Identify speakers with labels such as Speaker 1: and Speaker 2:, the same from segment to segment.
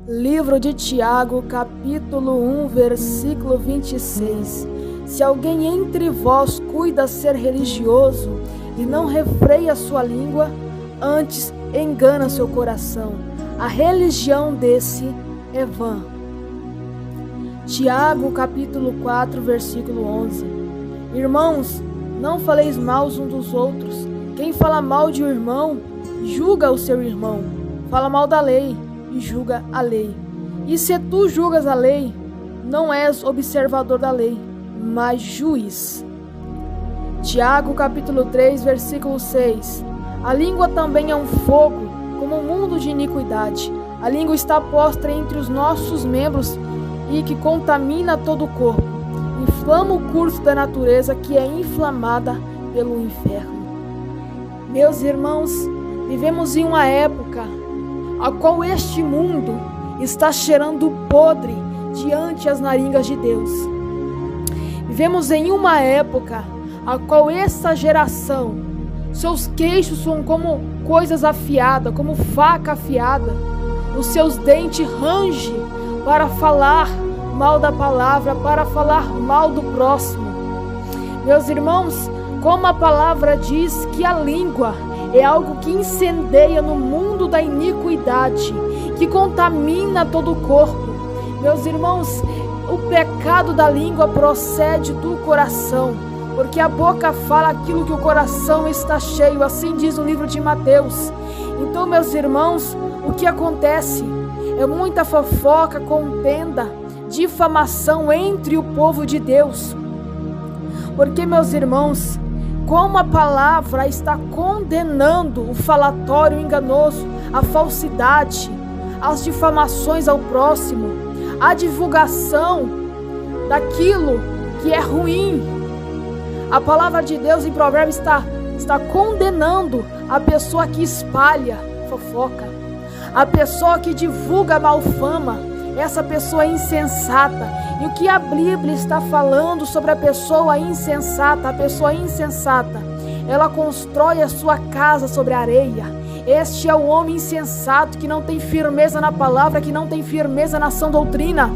Speaker 1: Livro de Tiago, capítulo 1, versículo 26. Se alguém entre vós cuida ser religioso e não refreia sua língua, antes engana seu coração, a religião desse é vã. Tiago, capítulo 4, versículo 11. Irmãos, não faleis mal uns dos outros. Quem fala mal de um irmão, julga o seu irmão. Fala mal da lei e julga a lei. E se tu julgas a lei, não és observador da lei, mas juiz. Tiago, capítulo 3, versículo 6. A língua também é um fogo, como um mundo de iniquidade. A língua está posta entre os nossos membros e que contamina todo o corpo. Inflama o curso da natureza, que é inflamada pelo inferno. Meus irmãos, vivemos em uma época a qual este mundo está cheirando podre diante das narinas de Deus. Vivemos em uma época a qual essa geração, seus queixos são como coisas afiadas, como faca afiada. Os seus dentes rangem para falar mal da palavra, para falar mal do próximo. Meus irmãos, como a palavra diz que a língua é algo que incendeia no mundo da iniquidade, que contamina todo o corpo. Meus irmãos, o pecado da língua procede do coração, porque a boca fala aquilo que o coração está cheio, assim diz o livro de Mateus. Então, meus irmãos, o que acontece é muita fofoca, contenda, difamação entre o povo de Deus. Porque, meus irmãos, como a palavra está condenando o falatório enganoso, a falsidade, as difamações ao próximo, a divulgação daquilo que é ruim. A palavra de Deus em Provérbios está condenando a pessoa que espalha fofoca, a pessoa que divulga malfama. Essa pessoa é insensata. E o que a Bíblia está falando sobre a pessoa insensata? A pessoa insensata, ela constrói a sua casa sobre a areia. Este é o homem insensato que não tem firmeza na palavra, que não tem firmeza na sã doutrina.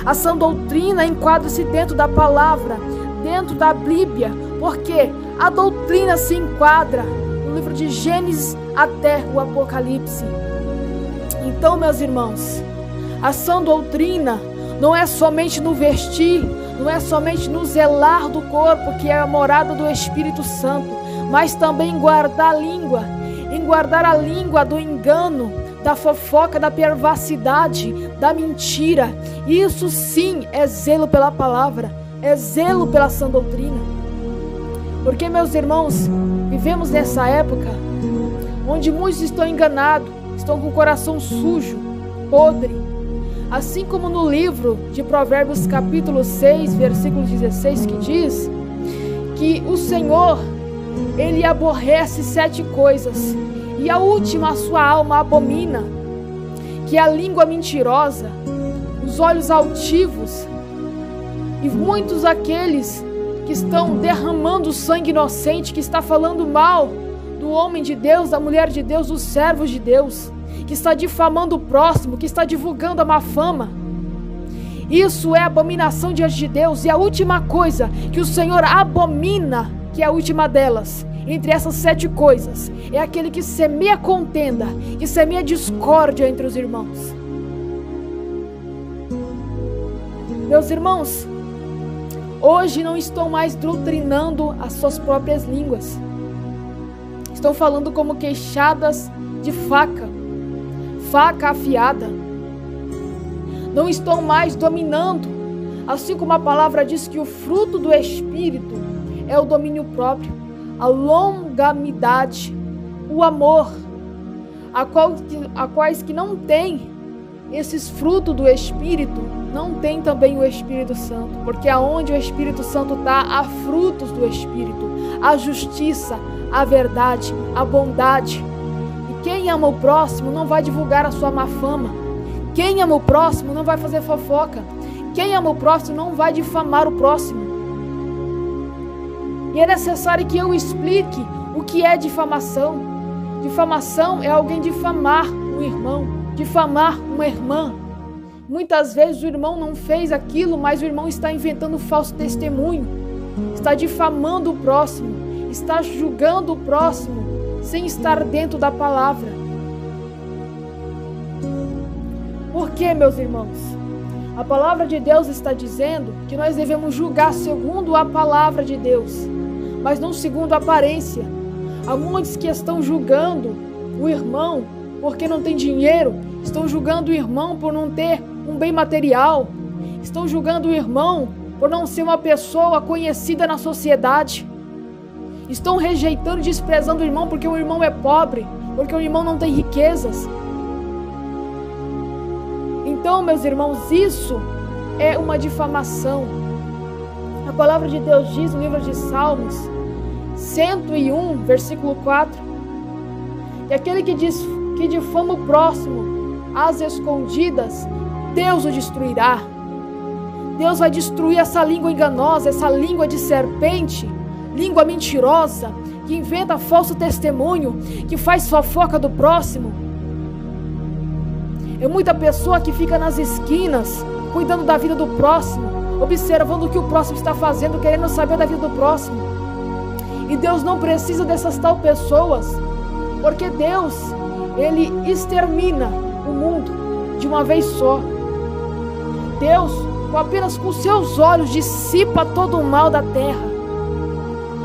Speaker 1: A sã doutrina enquadra-se dentro da palavra, dentro da Bíblia, porque a doutrina se enquadra no livro de Gênesis até o Apocalipse. Então, meus irmãos, a sã doutrina não é somente no vestir, não é somente no zelar do corpo, que é a morada do Espírito Santo, mas também em guardar a língua do engano, da fofoca, da perversidade, da mentira. Isso sim é zelo pela palavra, é zelo pela sã doutrina. Porque, meus irmãos, vivemos nessa época onde muitos estão enganados, estão com o coração sujo, podre. Assim como no livro de Provérbios capítulo 6, versículo 16, que diz que o Senhor, Ele aborrece 7 coisas, e a última a sua alma abomina, que é a língua mentirosa, os olhos altivos, e muitos aqueles que estão derramando sangue inocente, que está falando mal do homem de Deus, da mulher de Deus, dos servos de Deus, que está difamando o próximo, que está divulgando a má fama. Isso é abominação diante de Deus. E a última coisa que o Senhor abomina, que é a última delas, entre essas 7 coisas, é aquele que semeia contenda, que semeia discórdia entre os irmãos. Meus irmãos, hoje não estão mais doutrinando as suas próprias línguas. Estão falando como queixadas de faca afiada. Não estão mais dominando, assim como a palavra diz que o fruto do Espírito é o domínio próprio, a longanimidade, o amor, a quais que não tem esses frutos do Espírito, não tem também o Espírito Santo, porque aonde o Espírito Santo está, há frutos do Espírito, a justiça, a verdade, a bondade. Quem ama o próximo não vai divulgar a sua má fama. Quem ama o próximo não vai fazer fofoca. Quem ama o próximo não vai difamar o próximo. E é necessário que eu explique o que é difamação. Difamação é alguém difamar um irmão, difamar uma irmã. Muitas vezes o irmão não fez aquilo, mas o irmão está inventando falso testemunho, está difamando o próximo, está julgando o próximo, sem estar dentro da palavra. Por quê, meus irmãos? A palavra de Deus está dizendo que nós devemos julgar segundo a palavra de Deus, mas não segundo a aparência. Há muitos que estão julgando o irmão porque não tem dinheiro, estão julgando o irmão por não ter um bem material, estão julgando o irmão por não ser uma pessoa conhecida na sociedade, estão rejeitando e desprezando o irmão porque o irmão é pobre, porque o irmão não tem riquezas. Então, meus irmãos, isso é uma difamação. A palavra de Deus diz no livro de Salmos 101, versículo 4, que aquele que difama o próximo às escondidas, Deus o destruirá. Deus vai destruir essa língua enganosa, essa língua de serpente, língua mentirosa, que inventa falso testemunho, que faz fofoca do próximo. É muita pessoa que fica nas esquinas, cuidando da vida do próximo, observando o que o próximo está fazendo, querendo saber da vida do próximo. E Deus não precisa dessas tal pessoas, porque Deus, Ele extermina o mundo de uma vez só. Deus, apenas com seus olhos, dissipa todo o mal da terra.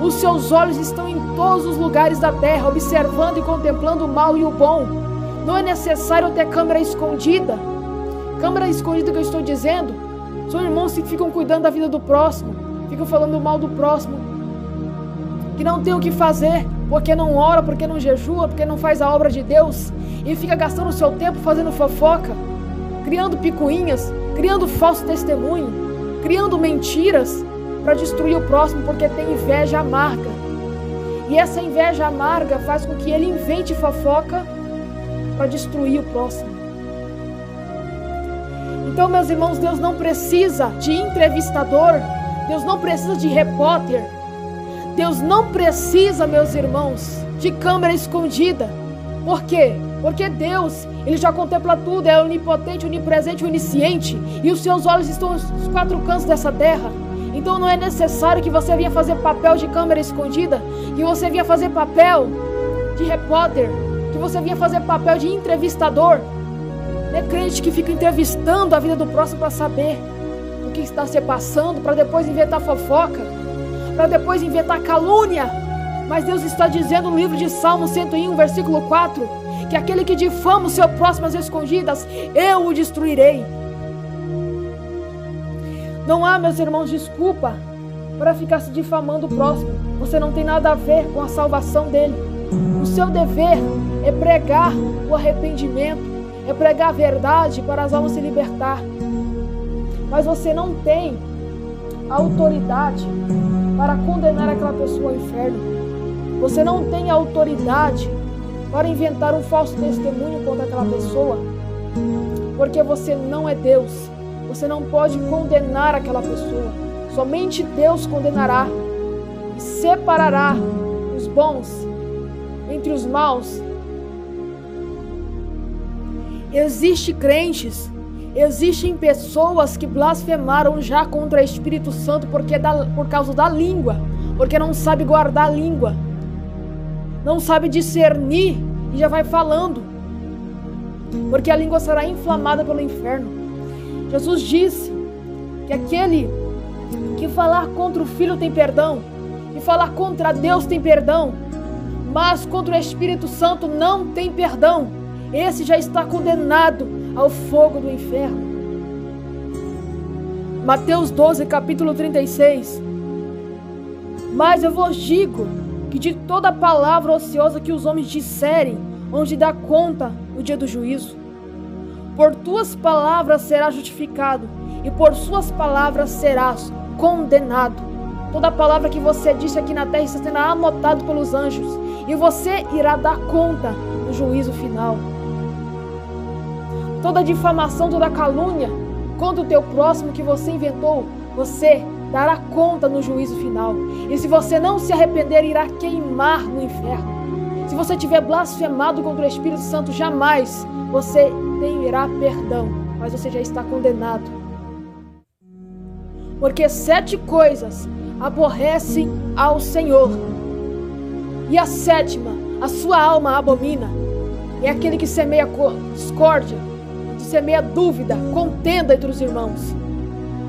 Speaker 1: Os seus olhos estão em todos os lugares da terra, observando e contemplando o mal e o bom. Não é necessário ter câmera escondida. Câmera escondida que eu estou dizendo são irmãos que ficam cuidando da vida do próximo, ficam falando mal do próximo, que não tem o que fazer, porque não ora, porque não jejua, porque não faz a obra de Deus, e fica gastando o seu tempo fazendo fofoca, criando picuinhas, criando falso testemunho, criando mentiras para destruir o próximo, porque tem inveja amarga. E essa inveja amarga faz com que ele invente fofoca para destruir o próximo. Então, meus irmãos, Deus não precisa de entrevistador, Deus não precisa de repórter, Deus não precisa, meus irmãos, de câmera escondida. Por quê? Porque Deus, Ele já contempla tudo, é onipotente, onipresente, onisciente, e os seus olhos estão nos quatro cantos dessa terra. Então não é necessário que você venha fazer papel de câmera escondida, que você venha fazer papel de repórter, que você venha fazer papel de entrevistador. É crente que fica entrevistando a vida do próximo para saber o que está se passando, para depois inventar fofoca, para depois inventar calúnia. Mas Deus está dizendo no livro de Salmo 101, versículo 4, que aquele que difama o seu próximo às escondidas, eu o destruirei. Não há, meus irmãos, desculpa para ficar se difamando o próximo. Você não tem nada a ver com a salvação dele. O seu dever é pregar o arrependimento, é pregar a verdade para as almas se libertar. Mas você não tem autoridade para condenar aquela pessoa ao inferno. Você não tem autoridade para inventar um falso testemunho contra aquela pessoa, porque você não é Deus. Você não pode condenar aquela pessoa. Somente Deus condenará e separará os bons entre os maus. Existem crentes, existem pessoas que blasfemaram já contra o Espírito Santo por causa da língua, porque não sabe guardar a língua, não sabe discernir e já vai falando, porque a língua será inflamada pelo inferno. Jesus disse que aquele que falar contra o Filho tem perdão, e falar contra Deus tem perdão, mas contra o Espírito Santo não tem perdão. Esse já está condenado ao fogo do inferno. Mateus 12, capítulo 36. Mas eu vos digo que de toda palavra ociosa que os homens disserem, onde dá conta o dia do juízo. Por tuas palavras serás justificado, e por suas palavras serás condenado. Toda palavra que você disse aqui na terra está sendo anotado pelos anjos, e você irá dar conta no juízo final. Toda difamação, toda calúnia contra o teu próximo que você inventou, você dará conta no juízo final. E se você não se arrepender, irá queimar no inferno. Se você tiver blasfemado contra o Espírito Santo, jamais você terá perdão mas você já está condenado. Porque 7 coisas aborrecem ao Senhor, e a 7ª, a sua alma abomina. É aquele que semeia discórdia, que semeia dúvida, contenda entre os irmãos.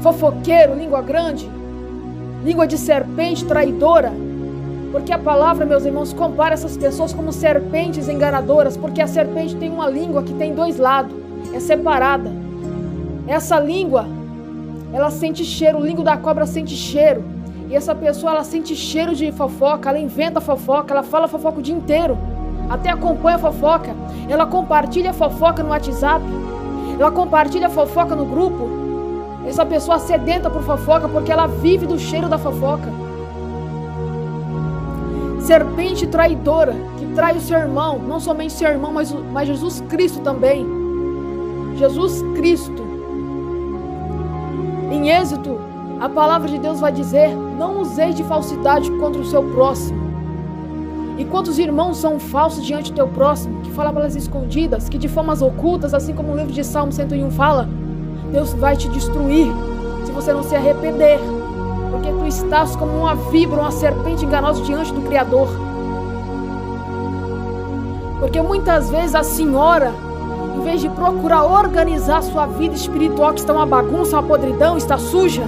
Speaker 1: Fofoqueiro, língua grande, língua de serpente, traidora. Porque a palavra, meus irmãos, compara essas pessoas como serpentes enganadoras, porque a serpente tem uma língua que tem 2 lados, é separada. Essa língua, ela sente cheiro, o língua da cobra sente cheiro. E essa pessoa, ela sente cheiro de fofoca, ela inventa fofoca, ela fala fofoca o dia inteiro. Até acompanha a fofoca, ela compartilha a fofoca no WhatsApp, ela compartilha a fofoca no grupo. Essa pessoa sedenta por fofoca porque ela vive do cheiro da fofoca. Serpente traidora, que trai o seu irmão, não somente seu irmão, mas Jesus Cristo também. Jesus Cristo. Em Êxodo, a palavra de Deus vai dizer: não useis de falsidade contra o seu próximo. E quantos irmãos são falsos diante do teu próximo, que falam palavras escondidas, que difamam as ocultas, assim como o livro de Salmo 101 fala? Deus vai te destruir se você não se arrepender, porque tu estás como uma víbora, uma serpente enganosa diante do Criador. Porque muitas vezes a senhora, em vez de procurar organizar a sua vida espiritual, que está uma bagunça, uma podridão, está suja,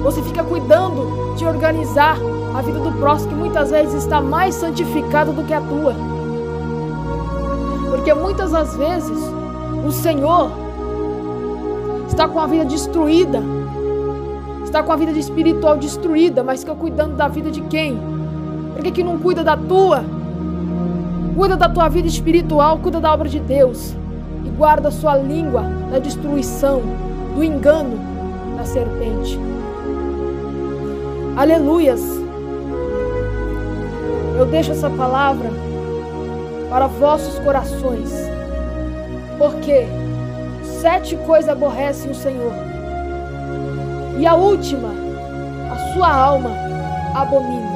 Speaker 1: você fica cuidando de organizar a vida do próximo, que muitas vezes está mais santificado do que a tua. Porque muitas das vezes o Senhor está com a vida destruída, está com a vida espiritual destruída, mas fica cuidando da vida de quem? Por que não cuida da tua? Cuida da tua vida espiritual, cuida da obra de Deus. E guarda a sua língua da destruição, do engano da serpente. Aleluias! Eu deixo essa palavra para vossos corações. Porque 7 coisas aborrecem o Senhor. E a última, a sua alma abomina.